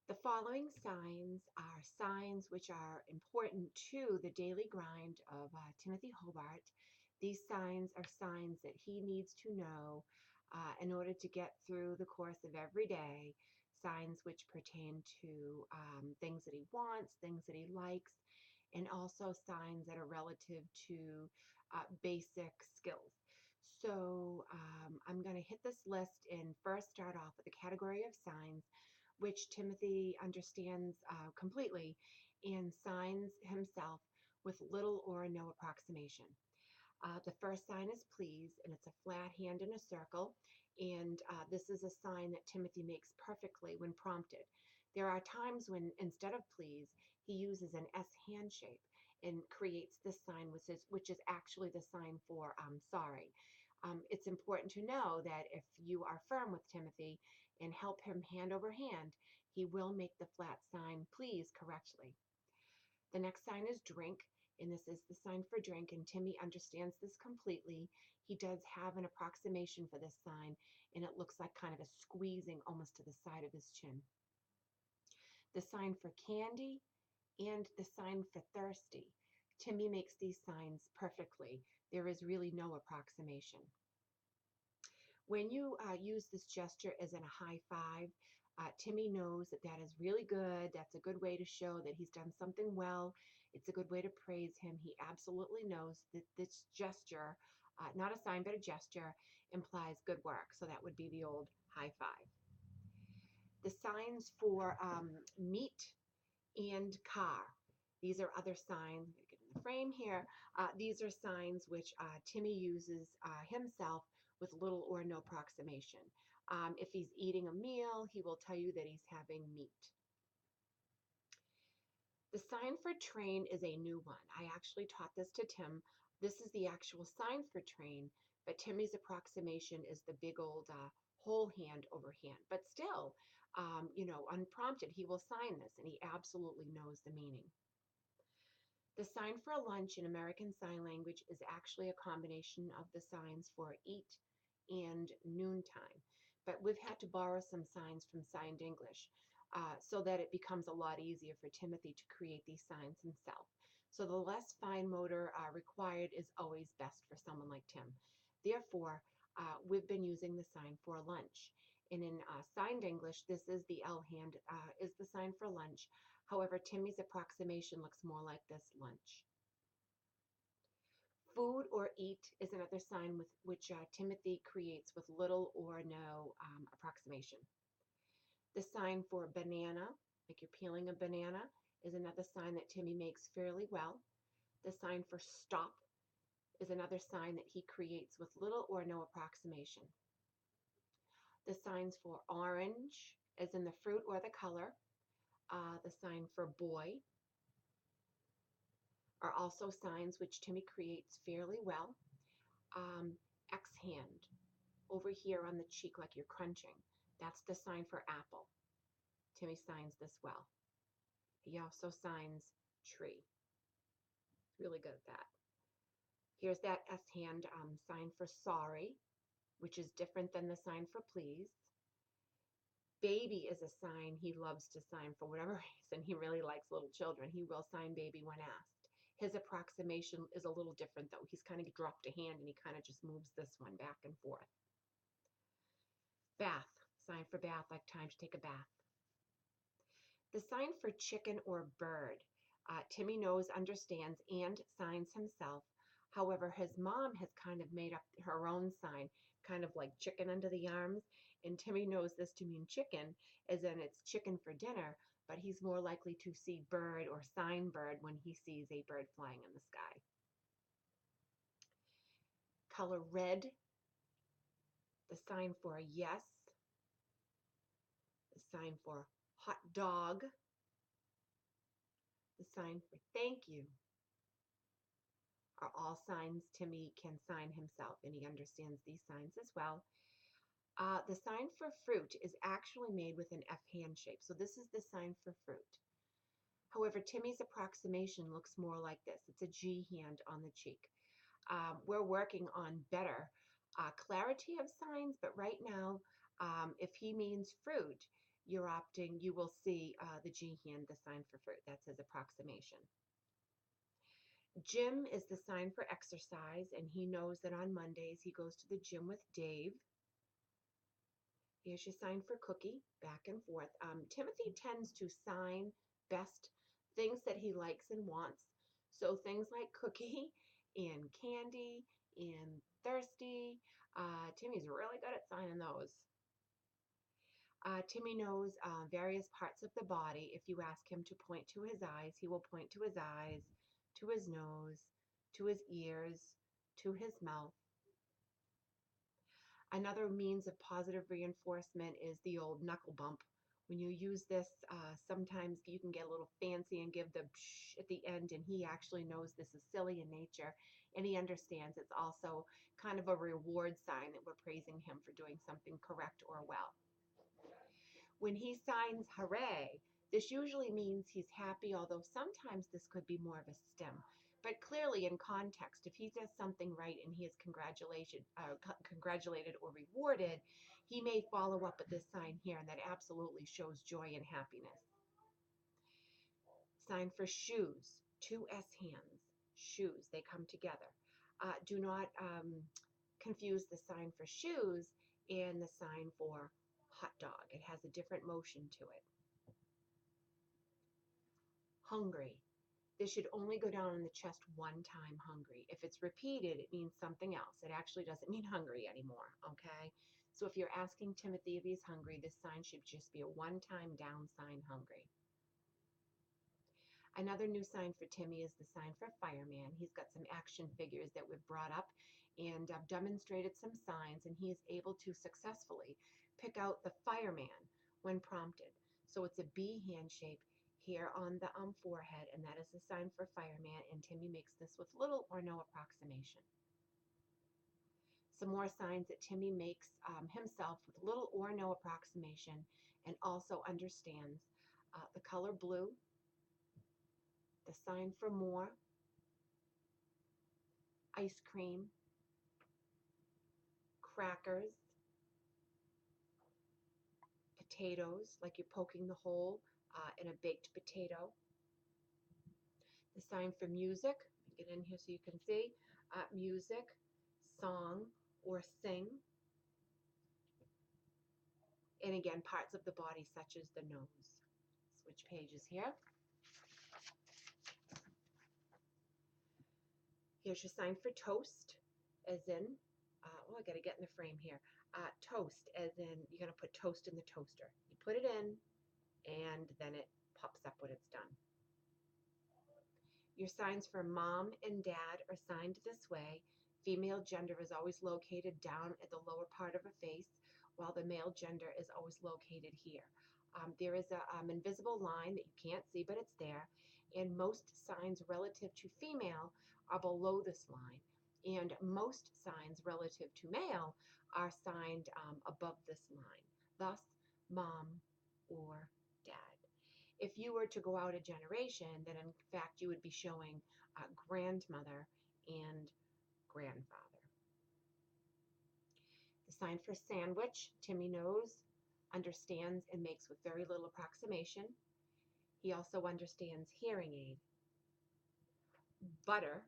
The following signs are signs which are important to the daily grind of Timothy Hobart. These signs are signs that he needs to know in order to get through the course of every day. Signs which pertain to things that he wants, things that he likes, and also signs that are relative to basic skills. So I'm going to hit this list and first start off with the category of signs which Timothy understands completely and signs himself with little or no approximation. The first sign is please, and it's a flat hand in a circle. And this is a sign that Timothy makes perfectly when prompted. There are times when instead of please, he uses an S hand shape and creates this sign, which is actually the sign for sorry. It's important to know that if you are firm with Timothy and help him hand over hand, he will make the flat sign please correctly. The next sign is drink, and this is the sign for drink, and Timmy understands this completely. He does have an approximation for this sign, and it looks like kind of a squeezing almost to the side of his chin. The sign for candy and the sign for thirsty. Timmy makes these signs perfectly. There is really no approximation. When you use this gesture as in a high five, Timmy knows that that is really good. That's a good way to show that he's done something well. It's a good way to praise him. He absolutely knows that this gesture, not a sign, but a gesture, implies good work. So that would be the old high five. The signs for meat and car. These are other signs. Get in the frame here. These are signs which Timmy uses himself with little or no approximation. If he's eating a meal, he will tell you that he's having meat. The sign for train is a new one. I actually taught this to Tim. This is the actual sign for train, but Timmy's approximation is the big old whole hand over hand. But still, unprompted, he will sign this, and he absolutely knows the meaning. The sign for lunch in American Sign Language is actually a combination of the signs for eat and noontime. But we've had to borrow some signs from Signed English so that it becomes a lot easier for Timothy to create these signs himself. So the less fine motor required is always best for someone like Tim. Therefore, we've been using the sign for lunch. And in Signed English, this is the L hand, is the sign for lunch. However, Timmy's approximation looks more like this lunch. Food or eat is another sign with which Timothy creates with little or no approximation. The sign for banana, like you're peeling a banana, is another sign that Timmy makes fairly well. The sign for stop is another sign that he creates with little or no approximation. The signs for orange, as in the fruit or the color. The sign for boy are also signs which Timmy creates fairly well. X hand, over here on the cheek like you're crunching. That's the sign for apple. Timmy signs this well. He also signs tree. Really good at that. Here's that S hand sign for sorry, which is different than the sign for please. Baby is a sign he loves to sign for whatever reason. He really likes little children. He will sign baby when asked. His approximation is a little different though. He's kind of dropped a hand and he kind of just moves this one back and forth. Bath, sign for bath, like time to take a bath. The sign for chicken or bird, Timmy knows, understands, and signs himself. However, his mom has kind of made up her own sign, kind of like chicken under the arms, and Timmy knows this to mean chicken, as in it's chicken for dinner, but he's more likely to see bird or sign bird when he sees a bird flying in the sky. Color red, the sign for yes, the sign for hot dog, the sign for thank you, are all signs Timmy can sign himself, and he understands these signs as well. The sign for fruit is actually made with an F hand shape. So this is the sign for fruit. However, Timmy's approximation looks more like this. It's a G hand on the cheek. We're working on better clarity of signs, but right now, if he means fruit, you will see the G hand, the sign for fruit. That's his approximation. Jim is the sign for exercise, and he knows that on Mondays he goes to the gym with Dave. Here's your sign for cookie, back and forth. Timothy tends to sign best things that he likes and wants. So things like cookie and candy and thirsty. Timmy's really good at signing those. Timmy knows various parts of the body. If you ask him to point to his eyes, he will point to his eyes, to his nose, to his ears, to his mouth. Another means of positive reinforcement is the old knuckle bump. When you use this, sometimes you can get a little fancy and give the psh at the end, and he actually knows this is silly in nature, and he understands it's also kind of a reward sign that we're praising him for doing something correct or well. When he signs hooray, this usually means he's happy, although sometimes this could be more of a stim. But clearly, in context, if he does something right and he is congratulated or rewarded, he may follow up with this sign here, and that absolutely shows joy and happiness. Sign for shoes, two S hands, shoes, they come together. Do not confuse the sign for shoes and the sign for hot dog. It has a different motion to it. Hungry. This should only go down in the chest one time, hungry. If it's repeated, it means something else. It actually doesn't mean hungry anymore, okay? So if you're asking Timothy if he's hungry, this sign should just be a one-time down sign, hungry. Another new sign for Timmy is the sign for fireman. He's got some action figures that we've brought up, and I've demonstrated some signs, and he is able to successfully pick out the fireman when prompted. So it's a B hand shape here on the forehead, and that is the sign for fireman, and Timmy makes this with little or no approximation. Some more signs that Timmy makes himself with little or no approximation, and also understands the color blue, the sign for more, ice cream, crackers, potatoes, like you're poking the hole in a baked potato. The sign for music, get in here so you can see, music, song, or sing. And again, parts of the body such as the nose. Switch pages here. Here's your sign for toast, as in, I got to get in the frame here. Toast, as in, you're going to put toast in the toaster. You put it in, and then it pops up when it's done. Your signs for mom and dad are signed this way. Female gender is always located down at the lower part of a face, while the male gender is always located here. There is an invisible line that you can't see, but it's there. And most signs relative to female are below this line. And most signs relative to male are signed above this line. Thus, mom or dad. If you were to go out a generation, then in fact you would be showing grandmother and grandfather. The sign for sandwich, Timmy knows, understands, and makes with very little approximation. He also understands hearing aid. Butter,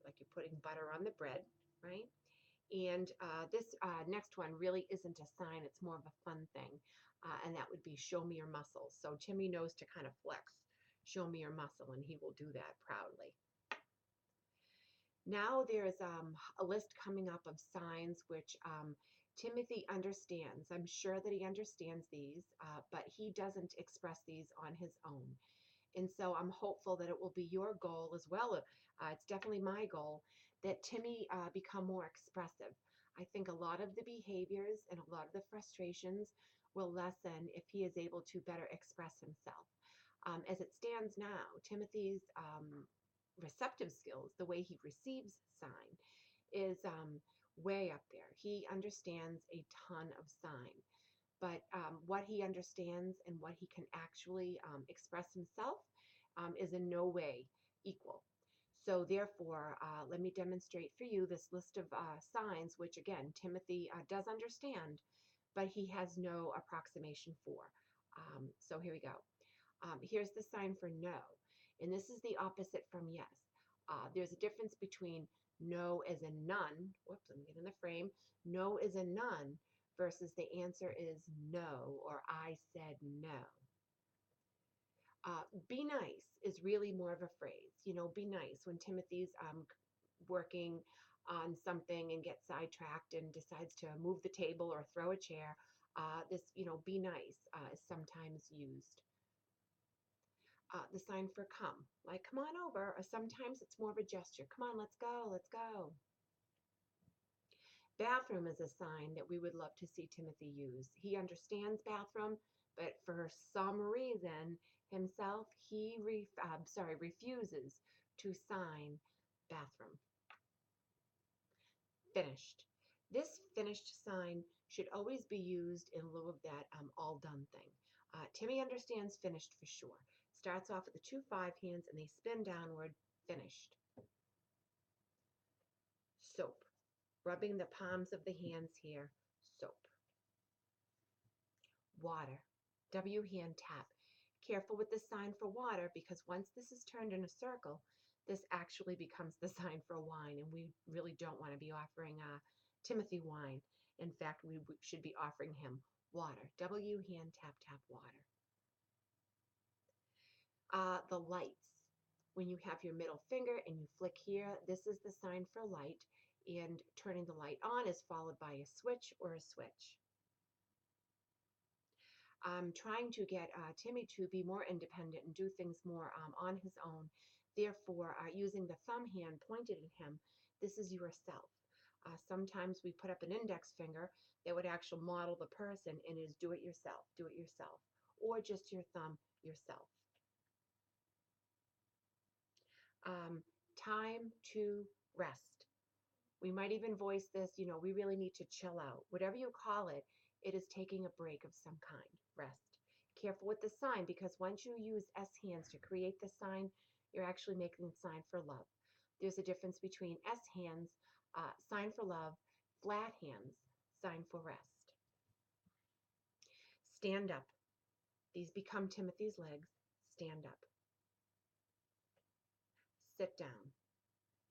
like you're putting butter on the bread, right? And this next one really isn't a sign, it's more of a fun thing, and that would be show me your muscles. So Timmy knows to kind of flex, show me your muscle, and he will do that proudly. Now there's a list coming up of signs which Timothy understands. I'm sure that he understands these, but he doesn't express these on his own. And so I'm hopeful that it will be your goal as well. It's definitely my goal that Timmy become more expressive. I think a lot of the behaviors and a lot of the frustrations will lessen if he is able to better express himself. As it stands now, Timothy's receptive skills, the way he receives sign, is way up there. He understands a ton of sign, but what he understands and what he can actually express himself is in no way equal. So therefore, let me demonstrate for you this list of signs, which again, Timothy does understand, but he has no approximation for. So here we go. Here's the sign for no, and this is the opposite from yes. There's a difference between no as in none. Whoops, let me get in the frame. No is a none versus the answer is no, or I said no. Be nice is really more of a phrase. Be nice. When Timothy's working on something and gets sidetracked and decides to move the table or throw a chair, be nice is sometimes used. The sign for come, like come on over, or sometimes it's more of a gesture. Come on, let's go, let's go. Bathroom is a sign that we would love to see Timothy use. He understands bathroom, but for some reason himself, he refuses to sign bathroom. Finished. This finished sign should always be used in lieu of that all done thing. Timmy understands finished for sure. Starts off with the 2 5 hands and they spin downward. Finished. Soap. Rubbing the palms of the hands here. Soap. Water. W hand tap. Careful with the sign for water because once this is turned in a circle, this actually becomes the sign for wine, and we really don't want to be offering Timothy wine. In fact, we should be offering him water. W hand tap tap water. The lights. When you have your middle finger and you flick here, this is the sign for light, and turning the light on is followed by a switch or a switch. Trying to get Timmy to be more independent and do things more on his own. Therefore, using the thumb hand pointed at him, this is yourself. Sometimes we put up an index finger that would actually model the person and is do it yourself, or just your thumb yourself. Time to rest. We might even voice this, we really need to chill out. Whatever you call it, it is taking a break of some kind. Rest. Careful with the sign because once you use S hands to create the sign, you're actually making the sign for love. There's a difference between S hands, sign for love, flat hands, sign for rest. Stand up. These become Timothy's legs. Stand up. Sit down.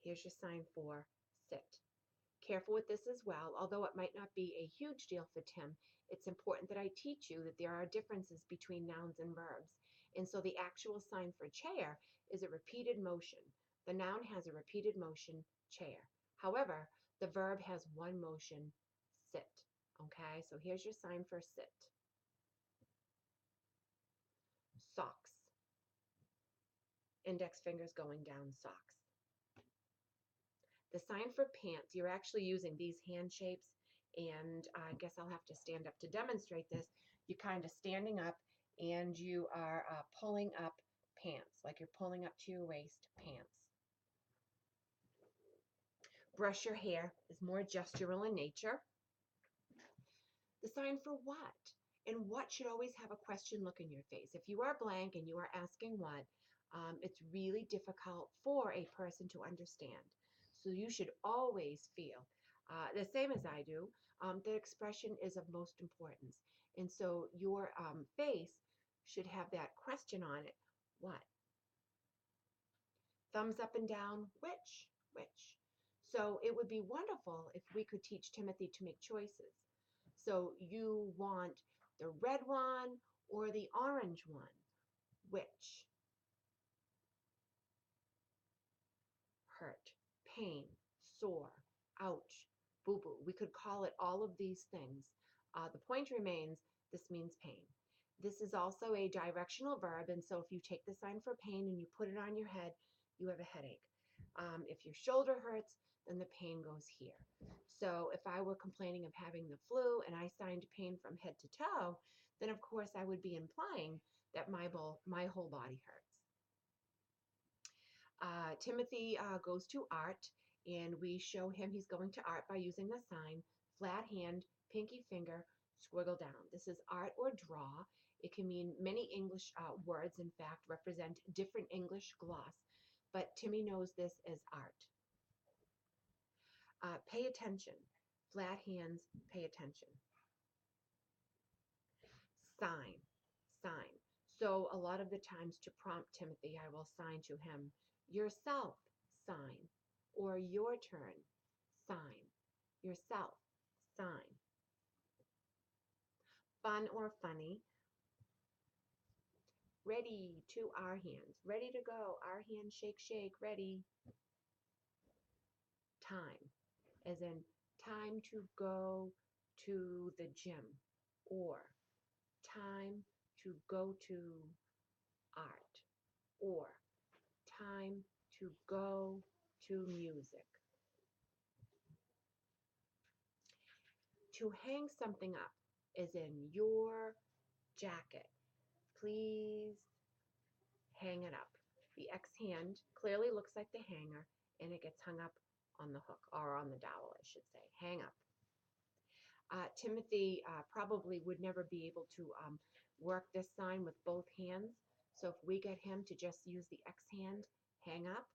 Here's your sign for sit. Careful with this as well. Although it might not be a huge deal for Tim, it's important that I teach you that there are differences between nouns and verbs. And so the actual sign for chair is a repeated motion. The noun has a repeated motion, chair. However, the verb has one motion, sit. Okay, so here's your sign for sit. Socks. Index fingers going down, socks. The sign for pants, you're actually using these hand shapes, and I guess I'll have to stand up to demonstrate this. You're kind of standing up and you are pulling up pants, like you're pulling up to your waist, pants. Brush your hair is more gestural in nature. The sign for what? And what should always have a question look in your face. If you are blank and you are asking what, it's really difficult for a person to understand. So you should always feel the same as I do. The expression is of most importance. And so your face should have that question on it. What? Thumbs up and down, which? Which? So it would be wonderful if we could teach Timothy to make choices. So you want the red one or the orange one? Which? Hurt, pain, sore, ouch, boo-boo. We could call it all of these things. The point remains, this means pain. This is also a directional verb, and so if you take the sign for pain and you put it on your head, you have a headache. If your shoulder hurts, then the pain goes here. So if I were complaining of having the flu and I signed pain from head to toe, then of course I would be implying that my whole body hurts. Timothy goes to art, and we show him he's going to art by using the sign, flat hand, pinky finger, squiggle down. This is art or draw. It can mean many English words, in fact, represent different English gloss, but Timmy knows this as art. Pay attention. Flat hands, pay attention. Sign. So a lot of the times to prompt Timothy, I will sign to him, yourself, sign, or your turn, sign, yourself, sign. Fun or funny, ready to our hands, ready to go, our hands shake, shake, ready. Time, as in time to go to the gym, or time to go to art, or time to go to music. To hang something up, as in your jacket. Please hang it up. The X hand clearly looks like the hanger, and it gets hung up on the hook, or on the dowel, I should say. Hang up. Timothy probably would never be able to work this sign with both hands. So if we get him to just use the X hand, hang up,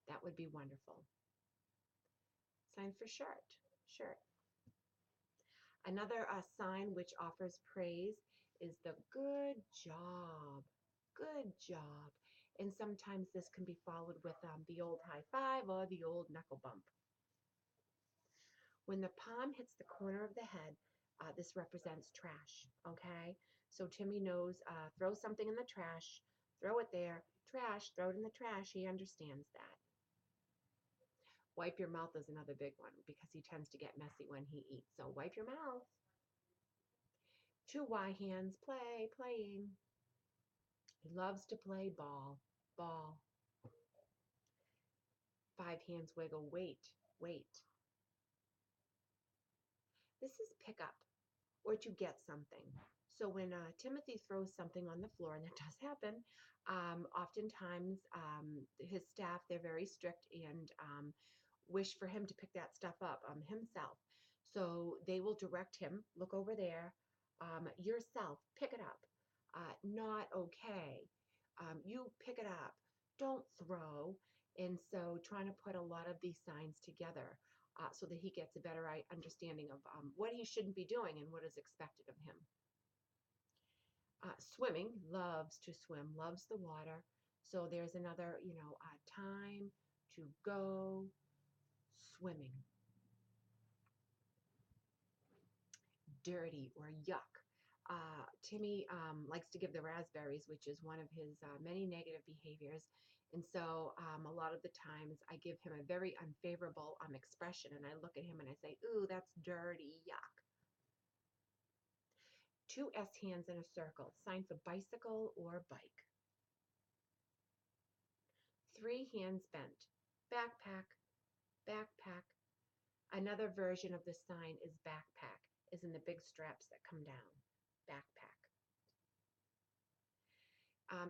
that would be wonderful. Sign for shirt, shirt. Another sign which offers praise is the good job, good job. And sometimes this can be followed with the old high five or the old knuckle bump. When the palm hits the corner of the head, this represents trash, okay? So Timmy knows, throw something in the trash, throw it there, trash, throw it in the trash. He understands that. Wipe your mouth is another big one because he tends to get messy when he eats. So wipe your mouth. Two Y hands, play, playing. He loves to play ball, ball. Five hands wiggle, wait, wait. This is pick up or to get something. So when Timothy throws something on the floor, and that does happen, oftentimes his staff, they're very strict and wish for him to pick that stuff up himself. So they will direct him, look over there, yourself, pick it up. Not okay. You pick it up. Don't throw. And so trying to put a lot of these signs together so that he gets a better understanding of what he shouldn't be doing and what is expected of him. Swimming, loves to swim, loves the water. So there's another, time to go swimming. Dirty or yuck. Timmy likes to give the raspberries, which is one of his many negative behaviors. And so a lot of the times I give him a very unfavorable expression, and I look at him and I say, ooh, that's dirty, yuck. Two S hands in a circle, sign for bicycle or bike. Three hands bent, backpack, backpack. Another version of the sign is backpack, is in the big straps that come down, backpack.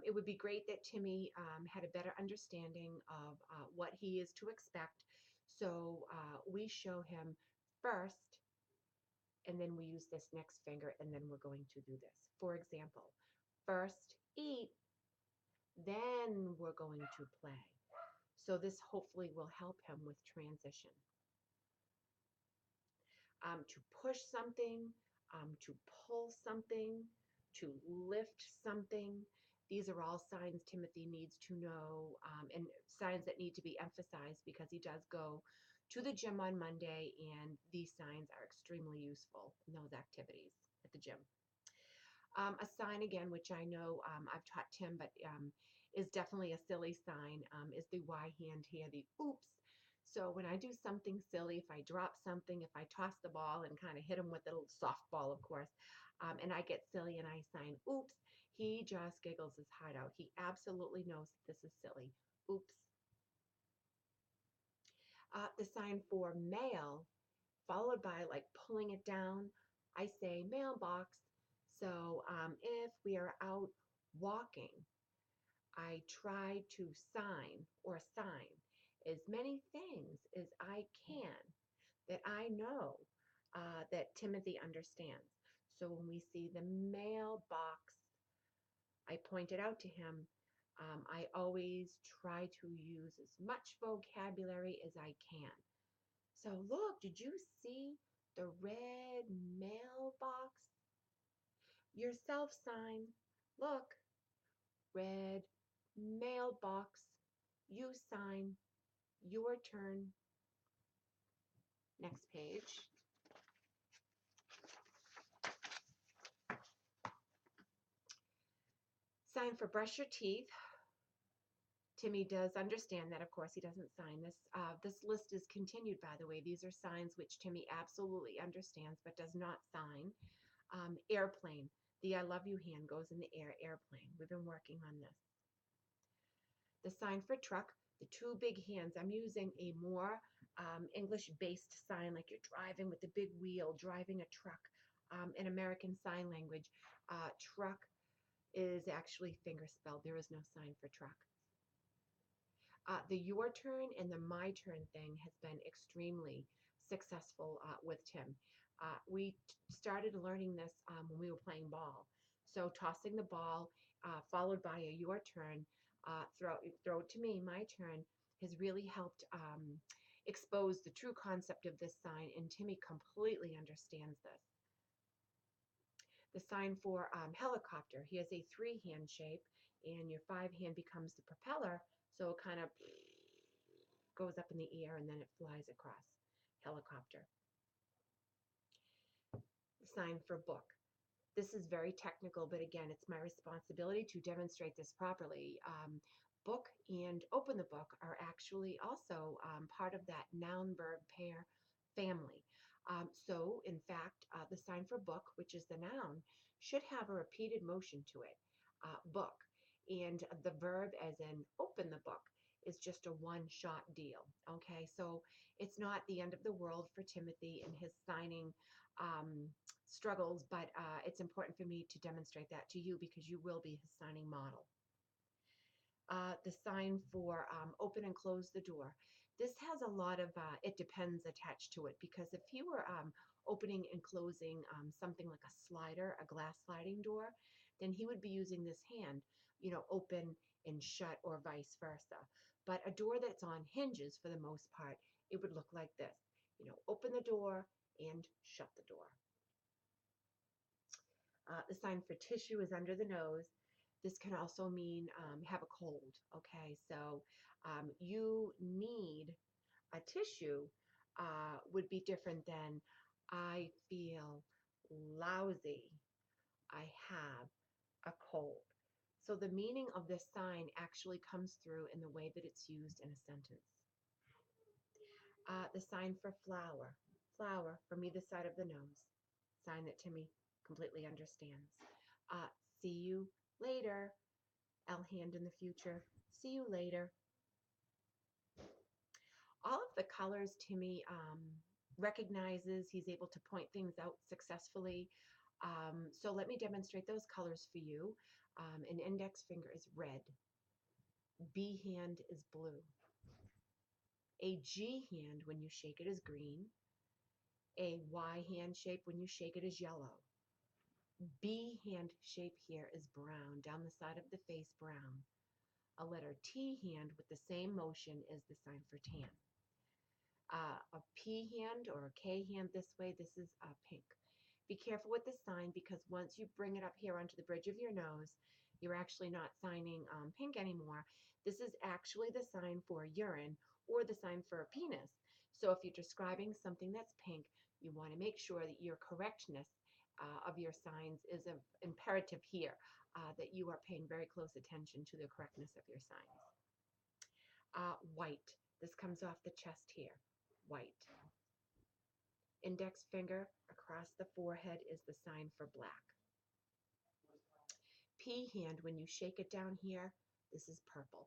It would be great that Timmy had a better understanding of what he is to expect. So we show him first, and then we use this next finger, and then we're going to do this. For example, first eat, then we're going to play. So this hopefully will help him with transition. To push something, to pull something, to lift something. These are all signs Timothy needs to know, and signs that need to be emphasized because he does go to the gym on Monday, and these signs are extremely useful in those activities at the gym. A sign again, which I know I've taught Tim, but is definitely a silly sign, is the Y hand here, the oops. So when I do something silly, if I drop something, if I toss the ball and kind of hit him with a little softball, of course, and I get silly and I sign oops, he just giggles his heart out. He absolutely knows that this is silly. Oops. The sign for mail, followed by like pulling it down, I say mailbox. So if we are out walking, I try to sign as many things as I can that I know that Timothy understands. So when we see the mailbox, I point it out to him. I always try to use as much vocabulary as I can. So look, did you see the red mailbox? Your self sign. Look, red mailbox. You sign. Your turn. Next page. Sign for brush your teeth. Timmy does understand that, of course, he doesn't sign this. This list is continued, by the way. These are signs which Timmy absolutely understands but does not sign. Airplane. The I love you hand goes in the air. Airplane. We've been working on this. The sign for truck, the two big hands. I'm using a more English-based sign, like you're driving with the big wheel, driving a truck. In American Sign Language, truck is actually finger spelled. There is no sign for truck. The your turn and the my turn thing has been extremely successful with Tim. We started learning this when we were playing ball. So tossing the ball followed by a your turn, throw it to me, my turn, has really helped expose the true concept of this sign, and Timmy completely understands this. The sign for helicopter, he has a three-hand shape, and your five-hand becomes the propeller, so it kind of goes up in the air and then it flies across. Helicopter. The sign for book. This is very technical, but again, it's my responsibility to demonstrate this properly. Book and open the book are actually also part of that noun-verb pair family. So, in fact, the sign for book, which is the noun, should have a repeated motion to it, book. And the verb, as in open the book, is just a one-shot deal. Okay, so it's not the end of the world for Timothy and his signing struggles, but it's important for me to demonstrate that to you because you will be his signing model. The sign for open and close the door. This has a lot of it depends attached to it, because if he were opening and closing something like a slider, a glass sliding door, then he would be using this hand, open and shut, or vice versa. But a door that's on hinges, for the most part, it would look like this. Open the door and shut the door. The sign for tissue is under the nose. This can also mean have a cold. Okay, so you need a tissue would be different than I feel lousy. I have a cold. So the meaning of this sign actually comes through in the way that it's used in a sentence. The sign for flower. Flower, from either side of the nose. Sign that Timmy completely understands. See you later. L hand in the future. See you later. All of the colors Timmy recognizes. He's able to point things out successfully. So let me demonstrate those colors for you. An index finger is red. B hand is blue. A G hand, when you shake it, is green. A Y hand shape, when you shake it, is yellow. B hand shape here is brown, down the side of the face, brown. A letter T hand with the same motion is the sign for tan. A P hand or a K hand this way, this is pink. Be careful with the sign, because once you bring it up here onto the bridge of your nose, you're actually not signing pink anymore. This is actually the sign for urine, or the sign for a penis. So if you're describing something that's pink, you want to make sure that your correctness of your signs is imperative here, that you are paying very close attention to the correctness of your signs. White. This comes off the chest here. White. Index finger across the forehead is the sign for black. P hand, when you shake it down here, this is purple.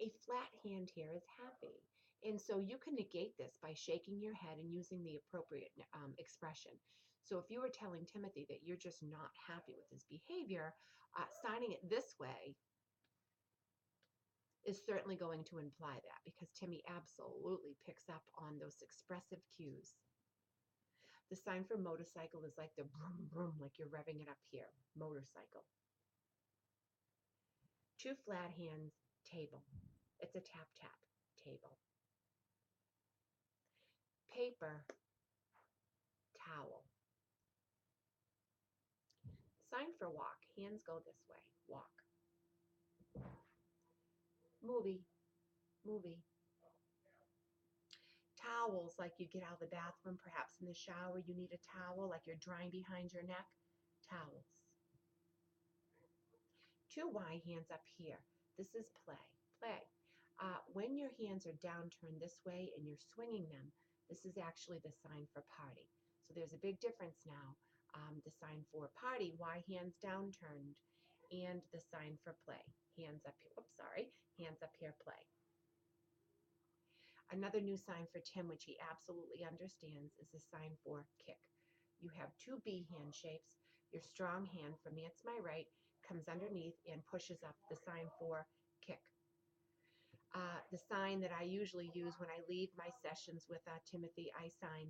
A flat hand here is happy. And so you can negate this by shaking your head and using the appropriate expression. So if you were telling Timothy that you're just not happy with his behavior, signing it this way is certainly going to imply that, because Timmy absolutely picks up on those expressive cues. The sign for motorcycle is like the broom broom, like you're revving it up here. Motorcycle. Two flat hands, table. It's a tap tap, table. Paper, towel. sign for walk. Hands go this way. Walk. Movie. Movie. Towels, like you get out of the bathroom, perhaps in the shower, you need a towel, like you're drying behind your neck. Towels. Two Y hands up here. This is play. Play. When your hands are downturned this way and you're swinging them, this is actually the sign for party. So there's a big difference now. The sign for party, Y hands downturned, and the sign for play, hands up here. Oops, sorry, hands up here, play. Another new sign for Tim, which he absolutely understands, is the sign for kick. You have two B hand shapes. Your strong hand, for me it's my right, comes underneath and pushes up, the sign for kick. The sign that I usually use when I leave my sessions with Timothy, I sign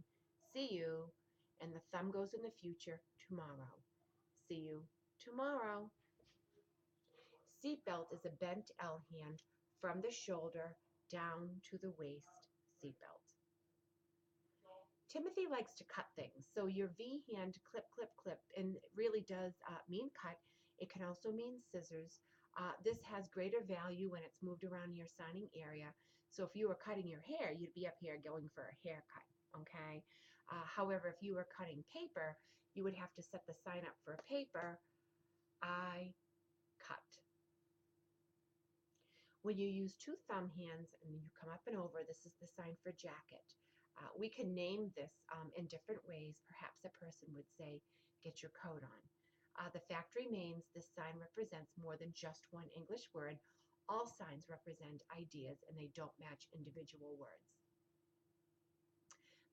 see you, and the thumb goes in the future, tomorrow. See you tomorrow. Seatbelt is a bent L hand from the shoulder down to the waist. Seatbelt. Timothy likes to cut things, so your V hand, clip, clip, clip, and it really does mean cut. It can also mean scissors. This has greater value when it's moved around your signing area. So if you were cutting your hair, you'd be up here going for a haircut, okay? However, if you were cutting paper, you would have to set the sign up for paper. I cut. When you use two thumb hands and you come up and over, this is the sign for jacket. We can name this in different ways. Perhaps a person would say, get your coat on. The fact remains, this sign represents more than just one English word. All signs represent ideas and they don't match individual words.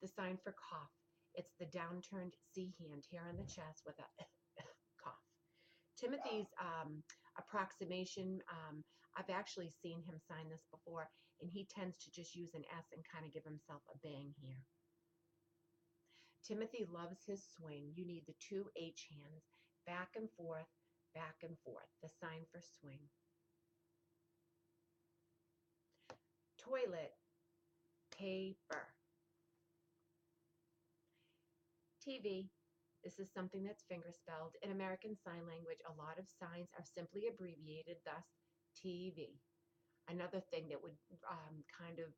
The sign for cough. It's the downturned C hand here on the chest with a cough. Timothy's approximation, I've actually seen him sign this before, and he tends to just use an S and kind of give himself a bang here. Timothy loves his swing. You need the two H hands, back and forth, the sign for swing. Toilet, paper. TV. This is something that's fingerspelled. In American Sign Language, a lot of signs are simply abbreviated, thus TV. Another thing that would kind of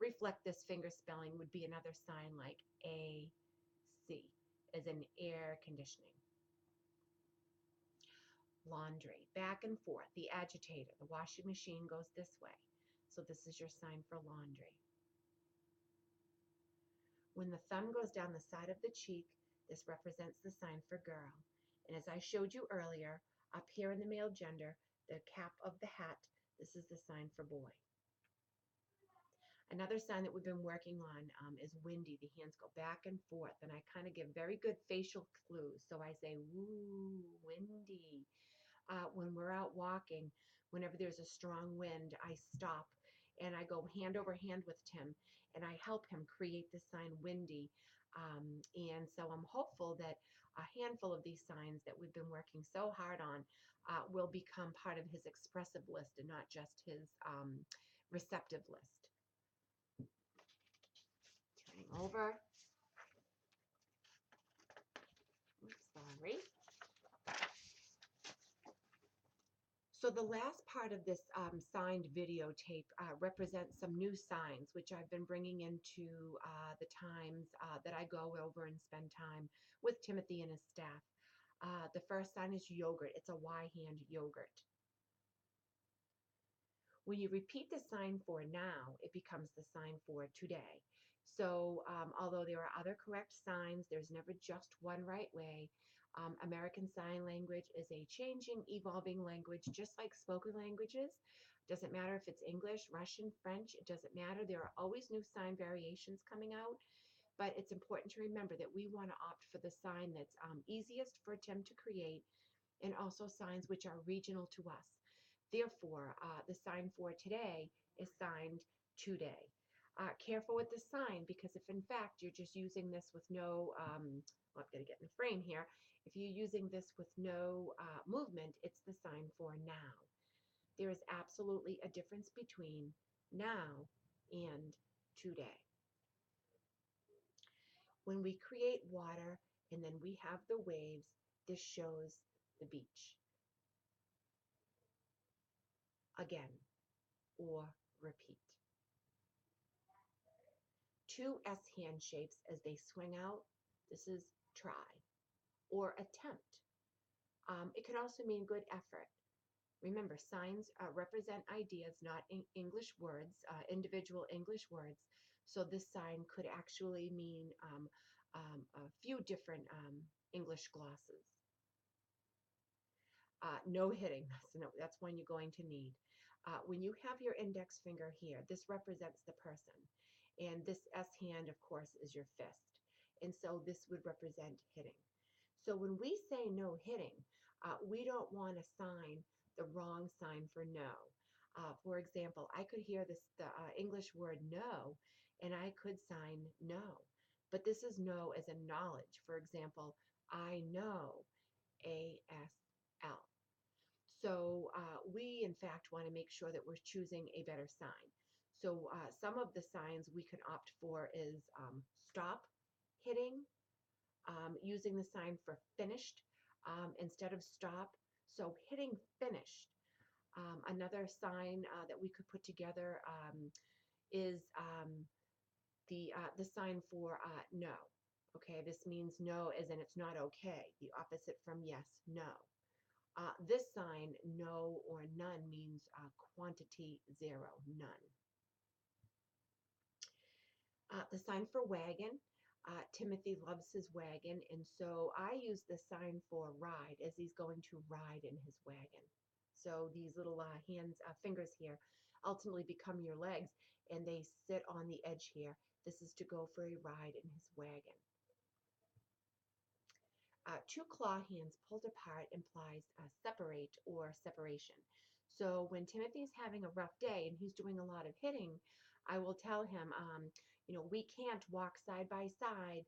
reflect this finger spelling would be another sign like AC, as in air conditioning. Laundry, back and forth, the agitator, the washing machine goes this way. So this is your sign for laundry. When the thumb goes down the side of the cheek, this represents the sign for girl. And as I showed you earlier, up here in the male gender, the cap of the hat, this is the sign for boy. Another sign that we've been working on is windy. The hands go back and forth, and I kind of give very good facial clues. So I say, woo, windy. When we're out walking, whenever there's a strong wind, I stop and I go hand over hand with Tim, and I help him create the sign windy. And so I'm hopeful that a handful of these signs that we've been working so hard on will become part of his expressive list and not just his receptive list. Turning over. Oops, sorry. So the last part of this signed videotape represents some new signs, which I've been bringing into the times that I go over and spend time with Timothy and his staff. The first sign is yogurt. It's a Y hand yogurt. When you repeat the sign for now, it becomes the sign for today. So although there are other correct signs, there's never just one right way. American Sign Language is a changing, evolving language, just like spoken languages. Doesn't matter if it's English, Russian, French, it doesn't matter. There are always new sign variations coming out. But it's important to remember that we want to opt for the sign that's easiest for Tim to create, and also signs which are regional to us. Therefore, the sign for today is signed today. Careful with the sign, because if in fact you're just using this with no, well, I'm going to get in the frame here. If you're using this with no movement, it's the sign for now. There is absolutely a difference between now and today. When we create water and then we have the waves, This shows the beach. Again, or repeat. Two S hand shapes as they swing out. This is try or attempt. It could also mean good effort. Remember, signs represent ideas, not English words, individual English words. So this sign could actually mean a few different English glosses. No hitting, so no, that's one you're going to need. When you have your index finger here, this represents the person. And this S hand, of course, is your fist. And so this would represent hitting. So when we say no hitting, we don't want to sign the wrong sign for no. For example, I could hear the English word no, and I could sign no. But this is no as a knowledge. For example, I know, ASL. So we, in fact, want to make sure that we're choosing a better sign. So some of the signs we can opt for is stop hitting, using the sign for finished instead of stop. So hitting finished. Another sign that we could put together is the sign for no. Okay, this means no as in it's not okay. The opposite from yes, no. This sign, no or none, means quantity zero, none. The sign for wagon, Timothy loves his wagon, and so I use the sign for ride as he's going to ride in his wagon. So these little fingers here ultimately become your legs, and they sit on the edge here. This is to go for a ride in his wagon. Two claw hands pulled apart implies separate or separation. So when Timothy's having a rough day and he's doing a lot of hitting, I will tell him, we can't walk side by side.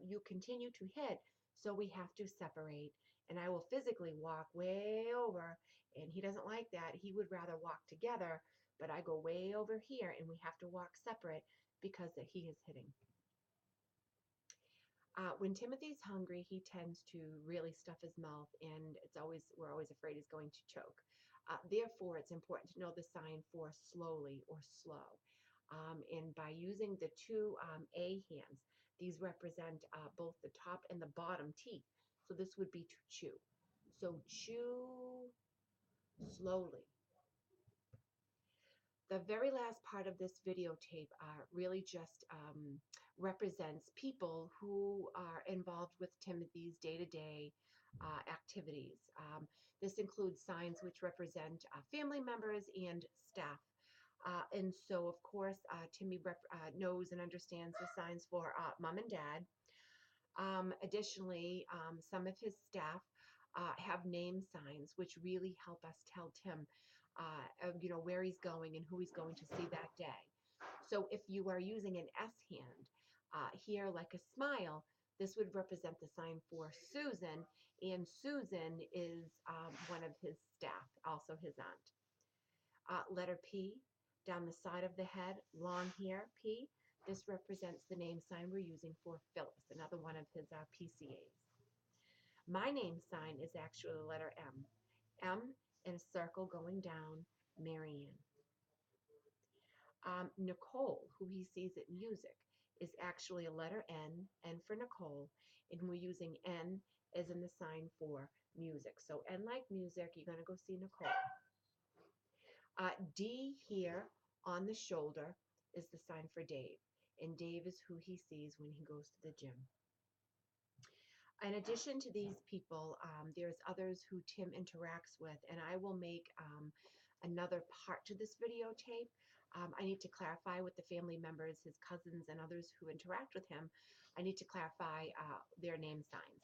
You continue to hit, so we have to separate. And I will physically walk way over, and he doesn't like that. He would rather walk together, but I go way over here, and we have to walk separate because he is hitting. When Timothy's hungry, he tends to really stuff his mouth, and we're always afraid he's going to choke. Therefore, it's important to know the sign for slowly or slow. And by using the two A hands, these represent both the top and the bottom teeth. So this would be to chew. So chew slowly. The very last part of this videotape really just represents people who are involved with Timothy's day-to-day activities. This includes signs which represent family members and staff. And so, of course, Timmy knows and understands the signs for mom and dad. Additionally, some of his staff have name signs, which really help us tell Tim, where he's going and who he's going to see that day. So if you are using an S hand here, like a smile, this would represent the sign for Susan, and Susan is one of his staff, also his aunt. Letter P, down the side of the head, long hair, P. This represents the name sign we're using for Phyllis, another one of his PCAs. My name sign is actually the letter M. M in a circle going down, Marianne. Nicole, who he sees at music, is actually a letter N for Nicole, and we're using N as in the sign for music. So N like music, you're going to go see Nicole. D here on the shoulder is the sign for Dave, and Dave is who he sees when he goes to the gym. In addition to these people, there's others who Tim interacts with, and I will make another part to this videotape. I need to clarify with the family members, his cousins, and others who interact with him. I need to clarify their name signs.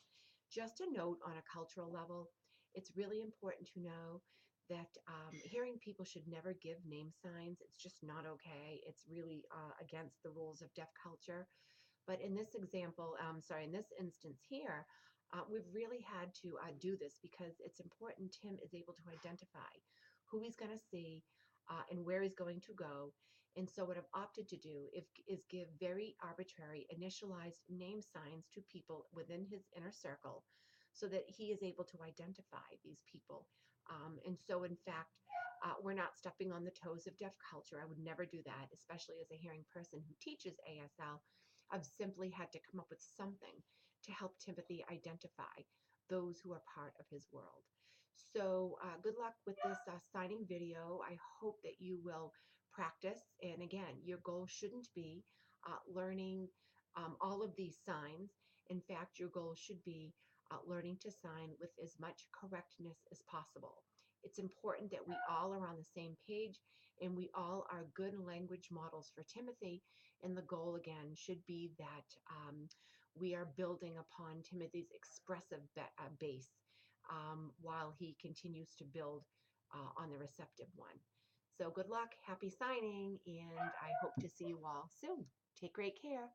Just a note on a cultural level, it's really important to know that hearing people should never give name signs. It's just not okay. It's really against the rules of deaf culture. But in this example, in this instance here, we've really had to do this because it's important Tim is able to identify who he's going to see and where he's going to go. And so what I've opted to do is give very arbitrary initialized name signs to people within his inner circle so that he is able to identify these people. And so, in fact, we're not stepping on the toes of deaf culture. I would never do that, especially as a hearing person who teaches ASL. I've simply had to come up with something to help Timothy identify those who are part of his world. So, good luck with this signing video. I hope that you will practice. And again, your goal shouldn't be learning all of these signs. In fact, your goal should be learning to sign with as much correctness as possible. It's important that we all are on the same page and we all are good language models for Timothy. And the goal, again, should be that we are building upon Timothy's expressive base while he continues to build on the receptive one. So good luck, happy signing, and I hope to see you all soon. Take great care.